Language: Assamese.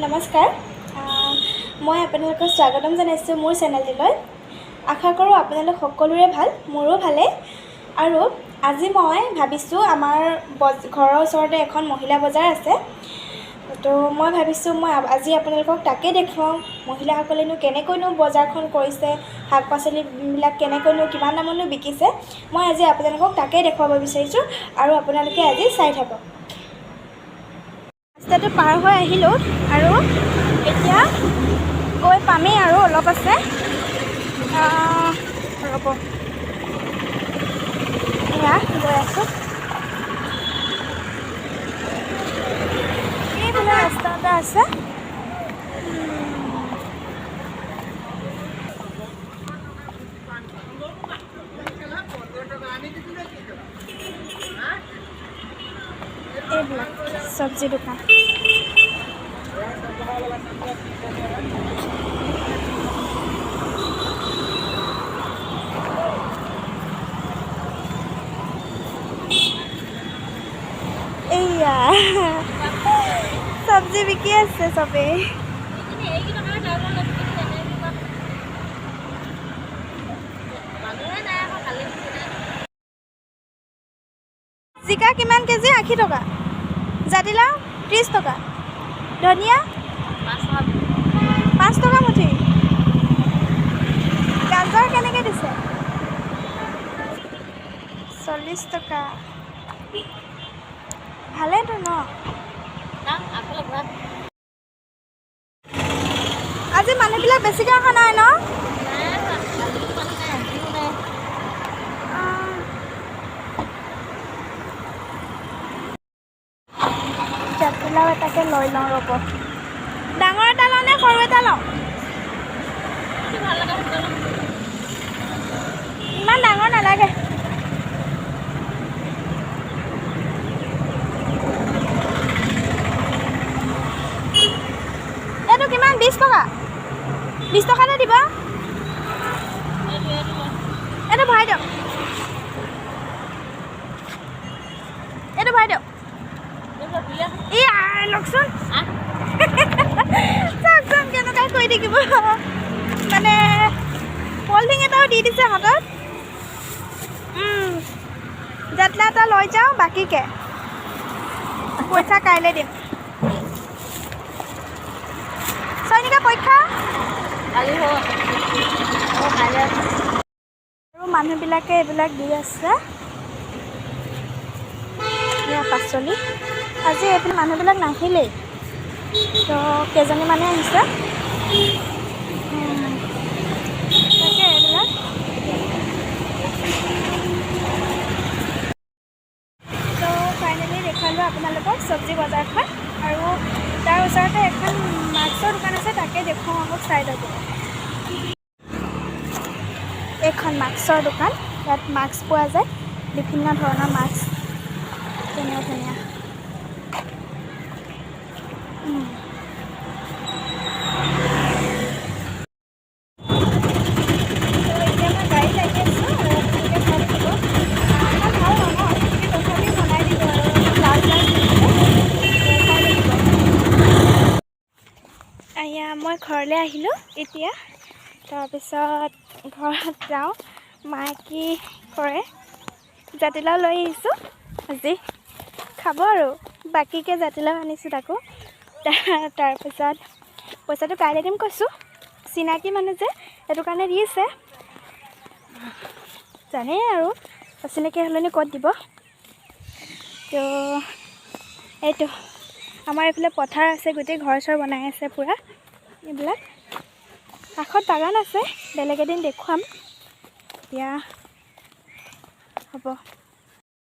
নমস্কাৰ। মই আপোনালোকক স্বাগতম জনাইছোঁ মোৰ চেনেলটিলৈ। আশা কৰোঁ আপোনালোক সকলোৰে ভাল, মোৰো ভালে। আৰু আজি মই ভাবিছোঁ আমাৰ ঘৰৰ ওচৰতে এখন মহিলা বজাৰ আছে, তো মই ভাবিছোঁ আজি আপোনালোকক তাকে দেখুৱাওঁ। মহিলাসকলেনো কেনেকৈনো বজাৰখন কৰিছে, শাক পাচলিবিলাক কেনেকৈনো কিমান দামতনো বিকিছে, মই আজি আপোনালোকক তাকেই দেখুৱাব বিচাৰিছোঁ আৰু আপোনালোকে আজি চাই থাকক। ৰাস্তাটো পাৰ হৈ আহিলোঁ আৰু এতিয়া গৈ পামেই আৰু অলপ আছে, ৰ'ব, এয়া গৈ আছোঁ। এইফালে ৰাস্তা এটা আছে, এইবিলাক চব্জি দোকান। এইয়া চব্জি বিকি আছে চবেই। জিকা কিমান কেজি? 80 টকা। জাতিলাও 30 টকা। ধনিয়া 5 টকা মুঠি। গাজৰ কেনেকৈ দিছে? 40 টকা। ভালেইতো ন? আজি মানুহবিলাক বেছিকৈ অহা নাই ন? জাতিলাও এটাকে লৈ লওঁ, ৰ'ব। ডাঙৰ এটা লওঁ নে সৰু এটা লওঁ? ইমান ডাঙৰ নালাগে। এইটো কিমান? 20 টকা। 20 টকাতে দিব। এইটো ভৰাই দিয়ক, এইটো ভৰাই দিয়ক। লওকচোন, চাওকচোন কেনেকুৱা কৰি থাকিব। মানে পলিথিন এটাও দি দিছে হাতত। জাতিলাও এটা লৈ যাওঁ, বাকীকে পইচা কাইলৈ দিম। চয়নিকা পৰীক্ষা আৰু মানুহবিলাকে এইবিলাক দি আছে পাচলি। আজি এইফালে মানুহবিলাক নাহিলেই, তো কেইজনীমানে আহিছে। তাকে এইবিলাক তো ফাইনেলি দেখালোঁ আপোনালোকক চব্জি বজাৰখন, আৰু তাৰ ওচৰতে এখন মাছৰ দোকান আছে, তাকে দেখুৱাওঁ, অলপ চাই ল'ব। এইখন মাছৰ দোকান, ইয়াত মাছ পোৱা যায়, বিভিন্ন ধৰণৰ মাছ, ধুনীয়া ধুনীয়া। এতিয়া মই গাড়ীত লাগি আছোঁ, আপোনালোকে চাই থাকিব। ইমান ভাল নহয়, কিন্তু তথাপিও বনাই দিব আৰু লাজ এয়া মই ঘৰলৈ আহিলোঁ এতিয়া। তাৰপিছত ঘৰত যাওঁ, মায়ে কি কৰে। জাতিলাও লৈ আহিছোঁ, আজি খাব আৰু বাকীকৈ জাতিলাও আনিছোঁ তাকো। তাৰপিছত পইচাটো কাইলৈ দিম কৈছোঁ, চিনাকি মানুহ যে সেইটো কাৰণে দিছে। জানেই আৰু অচিনাকি হ'লেনো ক'ত দিব। তো এইটো আমাৰ এইফালে পথাৰ আছে, গোটেই ঘৰ চৰ বনাই আছে পূৰা। এইবিলাক কাষত বাগান আছে, বেলেগ এদিন দেখুৱাম। এতিয়া হ'ব।